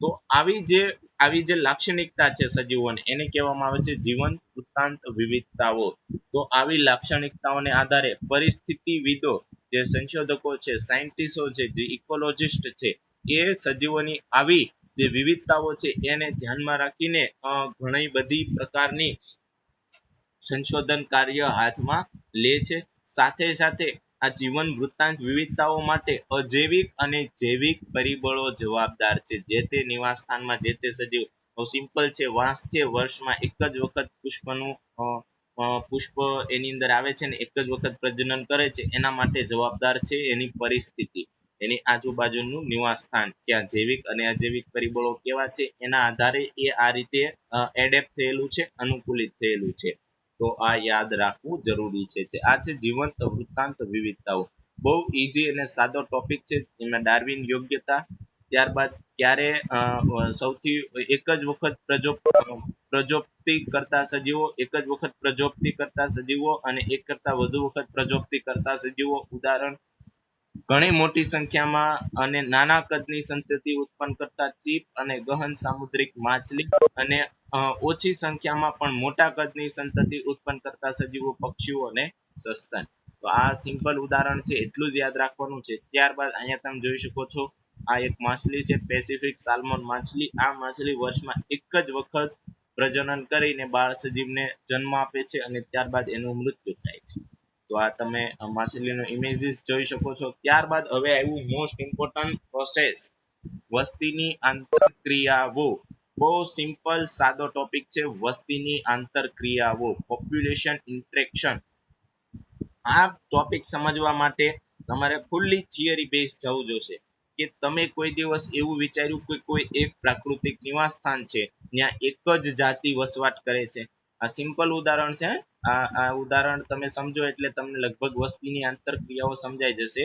તો આવી જે લાક્ષણિકતા છે સજીવોની, એને કહેવામાં આવે છે જીવન વૃત્તાંત વિવિધતાઓ. તો આવી લાક્ષણિકતાઓને આધારે પરિસ્થિતિવિદો, જે સંશોધકો છે, સાયન્ટિસ્ટો છે, જે ઇકોલોજીસ્ટ છે, એ સજીવોની આવી જે વિવિધતાઓ છે એને ધ્યાનમાં રાખીને ઘણી બધી પ્રકારની સંશોધન કાર્ય હાથમાં લે છે. સાથે સાથે આ જીવન વૃત્તાંત વિવિધતાઓ માટે અજૈવિક અને જૈવિક પરિબળો જવાબદાર છે. જે તે નિવાસ સ્થાનમાં જે તે સજીવ, સિમ્પલ છે, વાંસ છે, વર્ષમાં એક જ વખત પુષ્પ એની અંદર આવે છે ને એક જ વખત પ્રજનન કરે છે, એના માટે જવાબદાર છે એની પરિસ્થિતિ, એની આજુબાજુનું નિવાસ સ્થાન, ત્યાં જૈવિક અને અજૈવિક પરિબળો કેવા છે એના આધારે એ આ રીતે એડેપ્ટ થયેલું છે, અનુકૂલિત થયેલું છે. તો આ યાદ રાખવું જરૂરી છે. આ છે જીવંત વૃત્તાંત વિવિધતાઓ. બહુ ઈઝી અને સાદો ટોપિક છે. એમાં ડાર્વિન યોગ્યતા, ત્યારબાદ ક્યારે સૌથી એક જ વખત પ્રજોપ્તિ કરતા સજીવો, એક જ વખત પ્રજોપ્તિ કરતા સજીવો અને એક કરતા વધુ વખત પ્રજોપ્તિ કરતા સજીવો. ઉદાહરણ: ઘણી મોટી સંખ્યામાં અને નાના કદની સંતતિ ઉત્પન્ન કરતા ચીપ અને ગહન સામુદ્રિક માછલી, અને ઓછી સંખ્યામાં પણ મોટા કદની સંતતિ ઉત્પન્ન કરતા સજીવો, પક્ષીઓ અને સસ્તન. તો આ સિમ્પલ ઉદાહરણ છે, એટલું જ યાદ રાખવાનું છે. ત્યારબાદ અહીંયા તમે જોઈ શકો છો, આ એક માછલી છે, પેસિફિક સાલ્મોન માછલી. આ માછલી વર્ષમાં એક જ વખત પ્રજનન કરીને બાળ સજીવને જન્મ આપે છે અને ત્યારબાદ એનું મૃત્યુ થાય છે. તો આ તમે માછલીનો ઇમેજીસ જોઈ શકો છો. ત્યારબાદ હવે આવ્યું મોસ્ટ ઇમ્પોર્ટન્ટ પ્રોસેસ, વસ્તીની આંતરક્રિયાઓ. બહુ સિમ્પલ સાદો ટોપિક છે, વસ્તીની આંતરક્રિયાઓ, પોપ્યુલેશન ઇન્ટરેક્શન. આ ટોપિક સમજવા માટે તમારે ફૂલ્લી થિયરી બેઝ જવું જોશે. કે તમે કોઈ દિવસ એવું વિચાર્યું કે કોઈ એક પ્રાકૃતિક નિવાસ સ્થાન છે, ત્યાં એક જ જાતિ વસવાટ કરે છે? આ સિમ્પલ ઉદાહરણ છે. આ ઉદાહરણ તમે સમજો એટલે તમને લગભગ વસ્તીની આંતરક્રિયાઓ સમજાઈ જશે.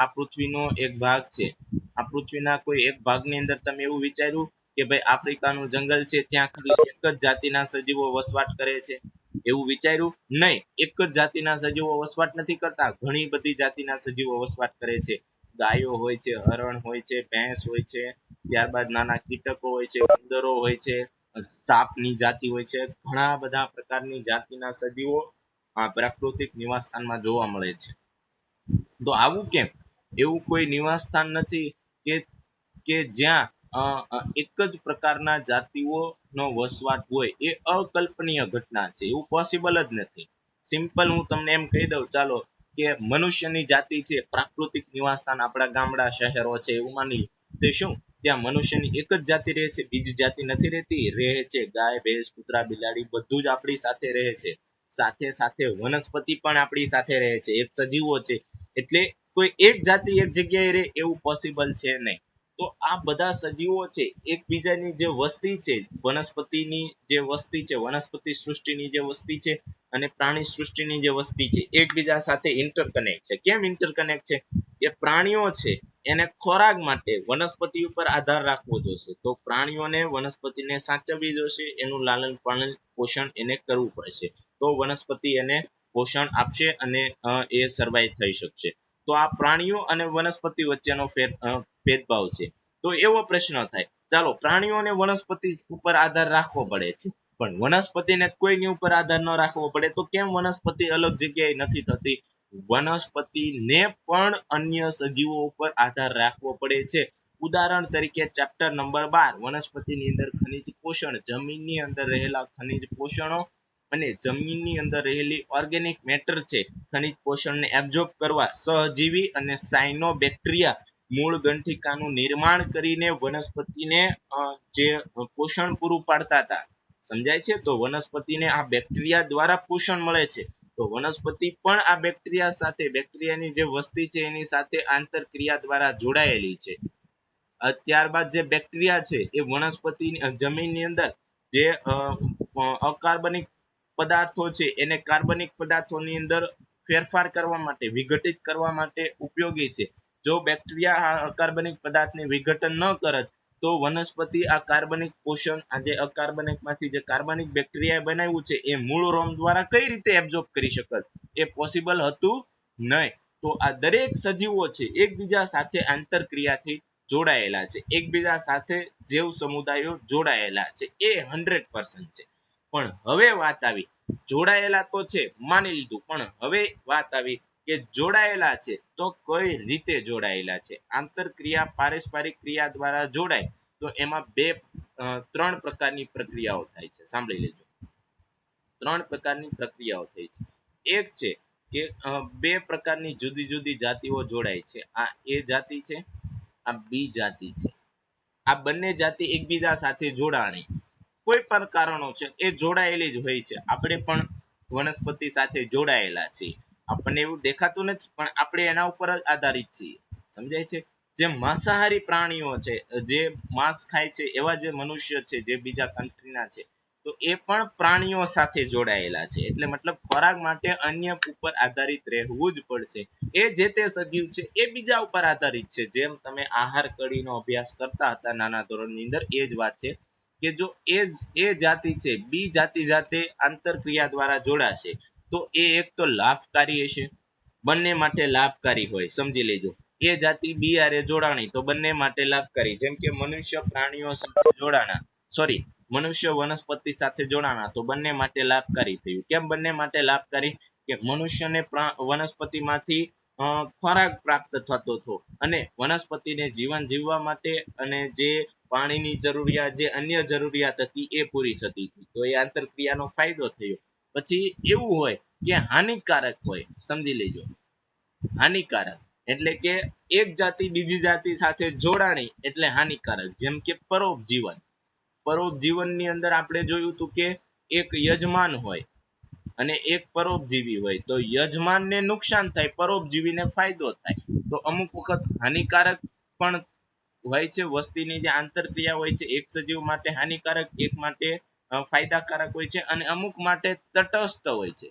આ પૃથ્વીનો એક ભાગ છે. આ પૃથ્વીના કોઈ એક ભાગની અંદર તમે એવું વિચાર્યું કે ભાઈ આફ્રિકાનું જંગલ છે, ત્યાં ખાલી એક જ જાતિના સજીવો વસવાટ કરે છે? એવું વિચાર્યું? નહીં. એક જ જાતિના સજીવો વસવાટ નથી કરતા, ઘણી બધી જાતિના સજીવો વસવાટ કરે છે. ગાયો હોય છે, હરણ હોય છે, ભેંસ હોય છે, ત્યારબાદ નાના કીટકો હોય છે, ઉંદરો હોય છે, સાપની જાતિ હોય છે. ઘણા બધા પ્રકારની જાતિના સજીવો આ પ્રાકૃતિક નિવાસ સ્થાનમાં જોવા મળે છે. તો આવું કેમ? એવું કોઈ નિવાસ સ્થાન નથી કે જ્યાં એક જ પ્રકારના જાતિઓનો વસવાટ હોય. એ અકલ્પનીય ઘટના છે, એવું પોસિબલ જ નથી. સિમ્પલ હું તમને એમ કહી દઉં, ચાલો, કે મનુષ્યની જાતિ છે, પ્રાકૃતિક નિવાસ સ્થાન આપણા ગામડા શહેરો છે એવું માની તે શું ત્યાં મનુષ્યની એક જ જાતિ રહે છે, બીજી જાતિ નથી રહેતી? રહે છે. ગાય, ભેંસ, કૂતરા, બિલાડી બધું જ આપણી સાથે રહે છે. સાથે સાથે વનસ્પતિ પણ આપણી સાથે રહે છે, એક સજીવો છે. એટલે કોઈ એક જાતિ એક જગ્યાએ રહે એવું પોસિબલ છે નહીં. તો આ બધા સજીવો છે, એકબીજાની જે વસ્તી છે, વનસ્પતિની જે વસ્તી છે, વનસ્પતિ સૃષ્ટિની જે વસ્તી છે અને પ્રાણી સૃષ્ટિની જે વસ્તી છે, એકબીજા સાથે ઇન્ટરકનેક્ટ છે. કેમ ઇન્ટરકનેક્ટ છે? કે પ્રાણીઓ છે એને ખોરાક માટે વનસ્પતિ ઉપર આધાર રાખવો જોશે. તો પ્રાણીઓને વનસ્પતિને સાચવવી જોશે, એનું લાલન પાલન પોષણ એને કરવું પડશે. તો વનસ્પતિ એને પોષણ આપશે અને એ સર્વાઈવ થઈ શકશે. તો આ પ્રાણીઓ અને વનસ્પતિ વચ્ચેનો ભેદભાવ છે. તો એવો પ્રશ્ન થાય, ચાલો, પ્રાણીઓ અને વનસ્પતિ ઉપર આધાર રાખવો પડે છે, પણ વનસ્પતિને કોઈની ઉપર આધાર ન રાખવો પડે તો કેમ વનસ્પતિ અલગ જગ્યાએ નથી થતી? વનસ્પતિને પણ અન્ય સજીવો ઉપર આધાર રાખવો પડે છે. ઉદાહરણ તરીકે ચેપ્ટર નંબર 12 વનસ્પતિની અંદર ખનિજ પોષણ, જમીનની અંદર રહેલા ખનિજ પોષણો અને જમીનની અંદર રહેલી ઓર્ગેનિક મેટર છે, ખનિજ પોષણને એબ્ઝોર્બ કરવા સહજીવી અને સાયનોબેક્ટેરિયા મૂળ ગંઠિકાનું નિર્માણ કરીને વનસ્પતિને જે પોષણ પૂરું પાડતા હતા. સમજાય છે? તો વનસ્પતિને આ બેક્ટેરિયા દ્વારા પોષણ મળે છે. તો વનસ્પતિ પણ આ બેક્ટેરિયા સાથે, બેક્ટેરિયાની જે વસ્તી છે એની સાથે આંતરક્રિયા દ્વારા જોડાયેલી છે. ત્યારબાદ જે બેક્ટેરિયા છે એ વનસ્પતિ જમીનની અંદર જે અકાર્બનિક પદાર્થો છે એને કાર્બનિક પદાર્થોની અંદર ફેરફાર કરવા માટે, વિઘટિત કરવા માટે ઉપયોગી છે. જો બેક્ટેરિયા આ અકાર્બનિક પદાર્થને વિઘટન ન કરત તો તો વનસ્પતિ આ કાર્બનિક પોષણ આ જે અકાર્બનિક માંથી જે કાર્બનિક બેક્ટેરિયા બનાવ્યું છે એ મૂળ રોમ દ્વારા કઈ રીતે એબ્ઝોર્બ કરી શકત? એ પોસિબલ હતું નહીં. તો આ દરેક સજીવો છે એકબીજા સાથે આંતરક્રિયાથી જોડાયેલા છે, એકબીજા સાથે જીવ સમુદાયો જોડાયેલા છે, એ 100% છે. પણ હવે વાત આવી, જોડાયેલા તો છે માની લીધું, પણ હવે વાત આવી કે જોડાયેલા છે તો કઈ રીતે જોડાયેલા છે? આંતરક્રિયા પારસ્પરિક ક્રિયા દ્વારા જોડાય તો એમાં ત્રણ પ્રકારની પ્રક્રિયાઓ થાય છે. સાંભળી લેજો, ત્રણ પ્રકારની પ્રક્રિયાઓ થાય છે. એક છે કે બે પ્રકારની જુદી જુદી જાતિઓ જોડાય છે. આ એ જાતિ છે, આ બી જાતિ છે. આ બંને જાતિ એકબીજા સાથે જોડાણી કોઈ પણ કારણો છે એ જોડાયેલી જ હોય છે. આપણે પણ વનસ્પતિ સાથે જોડાયેલા છીએ. આપણને એવું દેખાતું નથી, પણ આપણે એના ઉપર જ આધારિત છીએ. સમજાય છે? જે માંસાહારી પ્રાણીઓ છે, જે માંસ ખાય છે, એવા જે મનુષ્ય છે જે બીજા કન્ટ્રીના છે, તો એ પણ પ્રાણીઓ સાથે જોડાયેલા છે. એટલે મતલબ ખોરાક માટે અન્ય ઉપર આધારિત રહેવું જ પડશે. એ જે તે સજીવ છે એ બીજા ઉપર આધારિત છે. જેમ તમે આહાર કડીનો અભ્યાસ કરતા હતા નાના ધોરણની અંદર, એ જ વાત છે કે જો એ જાતિ છે બી જાતિ સાથે આંતરક્રિયા દ્વારા જોડાશે તો એ એક તો લાભકારી હશે, બંને માટે લાભકારી હોય. સમજી લેજો, એ જાતિ બી હારે જોડાણી તો બંને માટે લાભકારી. જેમ કે મનુષ્ય પ્રાણીઓ સાથે જોડાણા, સોરી, મનુષ્ય વનસ્પતિ સાથે જોડાણા તો બંને માટે લાભકારી થયું. કેમ બંને માટે લાભકારી? કે મનુષ્યને વનસ્પતિમાંથી ખોરાક પ્રાપ્ત થતો હતો અને વનસ્પતિને જીવન જીવવા માટે અને જે પાણીની જરૂરિયાત, જે અન્ય જરૂરિયાત હતી એ પૂરી થતી હતી. તો એ આંતરક્રિયાનો ફાયદો થયો. પછી એવું હોય કે હાનિકારક હોય, સમજી લેજો, હાનિકારક એટલે કે એક જાતિ બીજી જાતિ સાથે જોડાણી એટલે હાનિકારક. જેમ કે પરોપજીવન, પરોપજીવનની અંદર આપણે જોયું હતું કે એક યજમાન હોય અને એક પરોપજીવી હોય. તો યજમાનને નુકસાન થાય, પરોપજીવીને ફાયદો થાય. તો અમુક વખત હાનિકારક પણ હોય છે. વસ્તીની જે આંતરક્રિયા હોય છે એક સજીવ માટે હાનિકારક, એક માટે ફાયદાકારક હોય છે, અને અમુક માટે તટસ્થ હોય છે.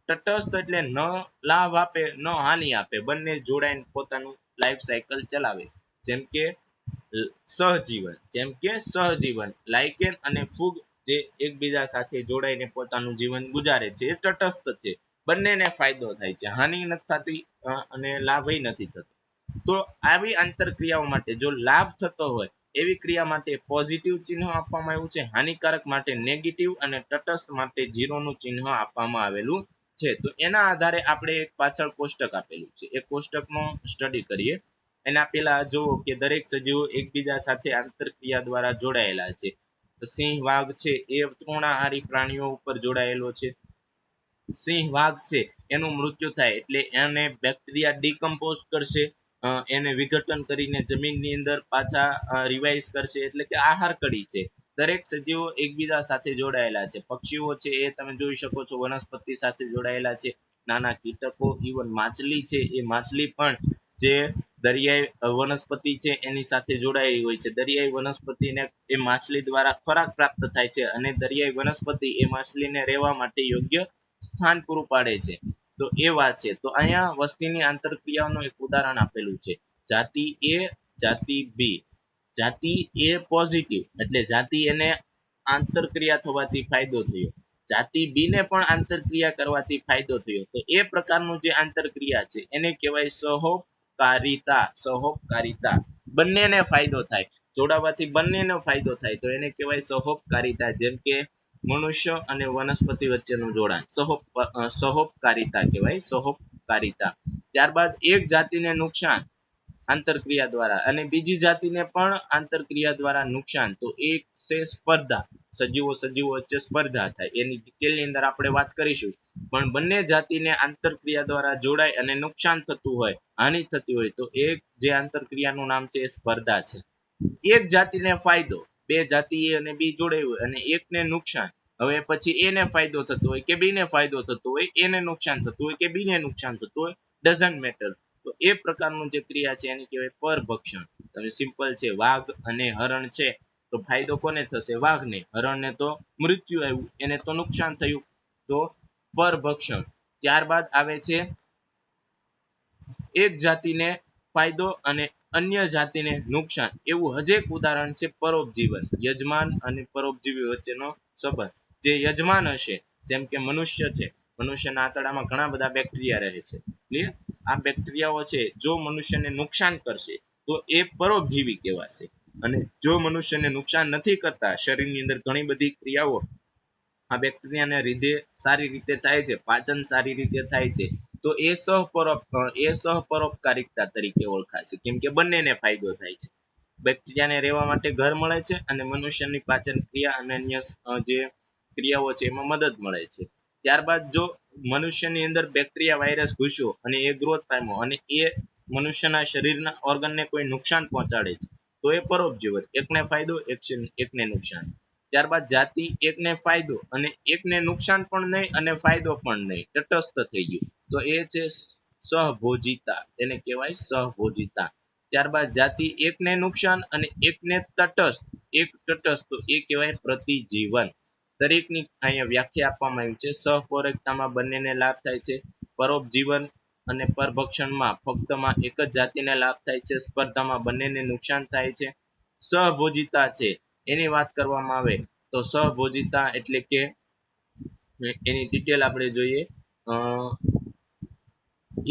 તટસ્થ એટલે ન લાભ આપે ન હાનિ આપે, બંને જોડાઈને પોતાનું લાઈફ સાયકલ ચલાવે. જેમ કે સહજીવન, જેમ કે સહજીવન લાઇકેન અને ફૂગ જે એકબીજા સાથે જોડાઈને પોતાનું જીવન ગુજારે છે એ તટસ્થ છે. બંનેને ફાયદો થાય છે, હાનિ નથી થતી અને લાભ નથી થતો. તો આવી આંતરક્રિયાઓ માટે જો લાભ થતો હોય એવી ક્રિયા માટે પોઝિટિવ ચિહ્ન આપવામાં આવ્યું છે, હાનિકારક માટે નેગેટિવ અને તટસ્થ માટે 0 નું ચિહ્ન આપવામાં આવેલું છે. તો એના આધારે આપણે એક પાછળ કોષ્ટક આપેલું છે, એ કોષ્ટકનો સ્ટડી કરીએ. એના પહેલા જુઓ કે દરેક સજીવો એકબીજા સાથે આંતરક્રિયા દ્વારા જોડાયેલા છે. સિંહ વાઘ છે એ તૃણાહારી પ્રાણીઓ ઉપર જોડાયેલો છે. સિંહ વાઘ છે એનું મૃત્યુ થાય એટલે એને બેક્ટેરિયા ડીકમ્પોઝ કરશે, એને વિઘટન કરીને જમીનની અંદર પાછા રિવાઇઝ કરશે, એટલે કે આહાર કડી છે. દરેક સજીવો એકબીજા સાથે જોડાયેલા છે. પક્ષીઓ છે એ તમે જોઈ શકો છો વનસ્પતિ સાથે જોડાયેલા છે. નાના કીટકો, ઇવન માછલી છે એ માછલી પણ જે દરિયાઈ વનસ્પતિ છે એની સાથે જોડાયેલી હોય છે. દરિયાઈ વનસ્પતિને એ માછલી દ્વારા ખોરાક પ્રાપ્ત થાય છે અને દરિયાઈ વનસ્પતિ એ માછલીને રહેવા માટે યોગ્ય સ્થાન પૂરું પાડે છે. તો એ વાત છે. તો અહીંયા વસ્તીની આંતરક્રિયાનું એક ઉદાહરણ આપેલું છે. જાતિ એ, જાતિ બી. જાતિ એ પોઝિટિવ એટલે જાતિ એને આંતરક્રિયા થવાથી ફાયદો થયો, જાતિ બી ને પણ આંતરક્રિયા કરવાથી ફાયદો થયો. તો એ પ્રકારનું જે આંતરક્રિયા છે એને કહેવાય સહોપકારિતા. સહોપકારિતા, બંનેને ફાયદો થાય, જોડાવાથી બંનેનો ફાયદો થાય તો એને કહેવાય સહોપકારિતા. જેમ કે મનુષ્ય અને વનસ્પતિ વચ્ચેનું જોડાણ સહોપકારિતા કહેવાય, સહોપકારિતા. ત્યારબાદ એક જાતિને નુકસાન આંતરક્રિયા દ્વારા અને બીજી જાતિને પણ આંતરક્રિયા દ્વારા નુકસાન, તો એક છે સ્પર્ધા. સજીવો વચ્ચે સ્પર્ધા થાય, એની ડિટેલની અંદર આપણે વાત કરીશું. પણ બંને જાતિને આંતરક્રિયા દ્વારા જોડાય અને નુકસાન થતું હોય, હાનિ થતી હોય, તો એક જે આંતરક્રિયાનું નામ છે એ સ્પર્ધા છે. એક જાતિને ફાયદો, બે જાતિ એ અને બી જોડાયું હોય અને એકને નુકસાન, હવે પછી એને ફાયદો થતો હોય કે બીને ફાયદો થતો હોય, એને નુકસાન થતું હોય કે બીને નુકસાન થતું હોય, ડઝન્ટ મેટર. તો એ પ્રકારનું જે ક્રિયા છે એને કહેવાય પરભક્ષણ. તમે સિમ્પલ છે, વાઘ અને હરણ છે તો ફાયદો કોને થશે? વાઘને. હરણને તો મૃત્યુ આવ્યું, એને તો નુકસાન થયું, તો પરભક્ષણ. ત્યારબાદ આવે છે એક જાતિને ફાયદો અને અન્ય જાતિને નુકસાન, એવું હજી એક ઉદાહરણ છે પરોપજીવન. યજમાન અને પરોપજીવી વચ્ચેનો સંબંધ. જે યજમાન હશે જેમ કે મનુષ્ય છે, મનુષ્યના આંતરડામાં ઘણા બધા બેક્ટેરિયા રહે છે. ક્લિયર? આ બેક્ટેરિયાઓ છે જો મનુષ્યને નુકસાન કરશે તો એ પરોપજીવી કહેવાશે. અને જો મનુષ્યને નુકસાન નથી કરતા, શરીરની અંદર ઘણી બધી ક્રિયાઓ આ બેક્ટેરિયાને લીધે સારી રીતે થાય છે, પાચન સારી રીતે થાય છે, તો એ સહપરોપકારિતા તરીકે ઓળખાશે. કેમ કે બંનેને ફાયદો થાય છે. બેક્ટેરિયાને રહેવા માટે ઘર મળે છે અને મનુષ્યની પાચન ક્રિયા અને અન્ય જે ક્રિયાઓ છે એમાં મદદ મળે છે. ત્યારબાદ જો મનુષ્યની અંદર બેક્ટેરિયા વાયરસ ઘૂસ્યો અને એ ગ્રોથ પામ્યો અને એ મનુષ્યના શરીરના ઓર્ગનને કોઈ નુકસાન પહોંચાડે છે તો એ પરોપજીવન. એકને ફાયદો, એકને નુકસાન. ત્યારબાદ જાતિ, એકને ફાયદો અને એકને નુકસાન પણ નહીં અને ફાયદો પણ નહીં, તટસ્થ થઈ ગયું, તો એ છે સહભોજિતા. એને કહેવાય સહભોજિતા. ત્યારબાદ જાતિ એકને નુકસાન અને એકને તટસ્થ, એક તટસ્થ, તો એ કહેવાય પ્રતિજીવન. દરેકની અહીંયા વ્યાખ્યા આપવામાં આવી છે. સહપોષકતામાં બંનેને લાભ થાય છે. પરોપજીવન અને પરભક્ષણમાં ફક્તમાં એક જ જાતિને લાભ થાય છે. સ્પર્ધામાં બંનેને નુકસાન થાય છે. સહભોજિતા છે એની વાત કરવામાં આવે તો સહભોજિતા એટલે કે એની ડિટેલ આપણે જોઈએ.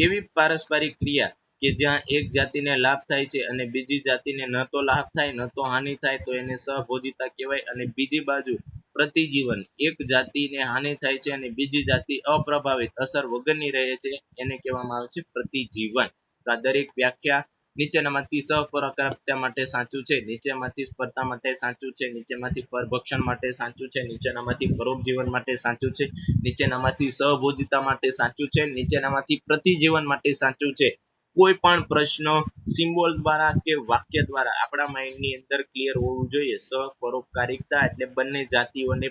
એવી પારસ્પરિક ક્રિયા કે જ્યાં એક જાતિને લાભ થાય છે અને બીજી જાતિને ન તો લાભ થાય ન તો હાનિ થાય, તો એને સહભોજિતા કહેવાય. અને બીજી બાજુ પ્રતિજીવન, એક જાતિને હાનિ થાય છે અને બીજી જાતિ અપ્રભાવિત, અસર વગરની રહે છે, એને કહેવામાં આવે છે પ્રતિજીવન. તો આ દરેક વ્યાખ્યા નીચેનામાંથી સહપરાકારકતા માટે સાચું છે, નીચેમાંથી સ્પર્ધા માટે સાચું છે, નીચેમાંથી પરભક્ષણ માટે સાચું છે, નીચેનામાંથી પરોપજીવન માટે સાચું છે, નીચેનામાંથી સહભોજિતા માટે સાચું છે, નીચેનામાંથી પ્રતિજીવન માટે સાચું છે. કોઈ પણ પ્રશ્ન સિમ્બોલ દ્વારા કે વાક્ય દ્વારા આપણા માઇન્ડની અંદર ક્લિયર હોવું જોઈએ. સહપરોપકારિતા એટલે બંને જાતિઓને,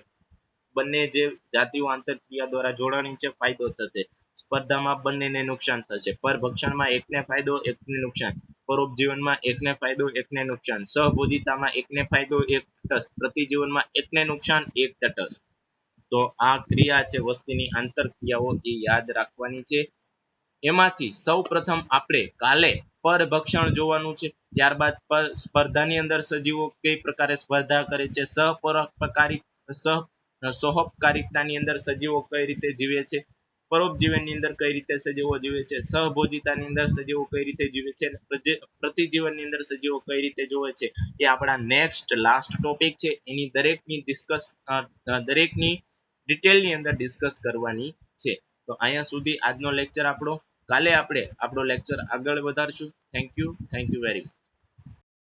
બંને જે જાતિઓ આંતરક્રિયા દ્વારા જોડાણી છે ફાયદો થશે. સ્પર્ધામાં બંનેને નુકસાન થશે. પરભક્ષણમાં એકને ફાયદો, એકને નુકસાન. પરોપજીવનમાં એકને ફાયદો, એકને નુકસાન. સહભોજિતામાં એકને ફાયદો, એક તટસ્થ. પ્રતિજીવનમાં એકને નુકસાન, એક તટસ્થ. તો આ ક્રિયા છે વસ્તીની આંતરક્રિયાઓ, એ યાદ રાખવાની છે. એમાંથી સૌ પ્રથમ આપણે કાલે પરભક્ષણ જોવાનું છે. ત્યારબાદ સ્પર્ધાની અંદર સજીવો કઈ પ્રકારે સ્પર્ધા કરે છે, સહોપકારિતાની અંદર સજીવો કઈ રીતે જીવે છે, પરોપજીવનની અંદર કઈ રીતે સજીવો જીવે છે, સહભોજિતાની અંદર સજીવો કઈ રીતે જીવે છે, પ્રતિજીવનની અંદર સજીવો કઈ રીતે જોવે છે, એ આપણા નેક્સ્ટ લાસ્ટ ટોપિક છે. એની દરેકની ડિટેલની અંદર ડિસ્કસ કરવાની છે. તો અહીંયા સુધી આજનો લેક્ચર આપણો. કાલે આપણે આપણો લેક્ચર આગળ વધારશું. Thank you very much.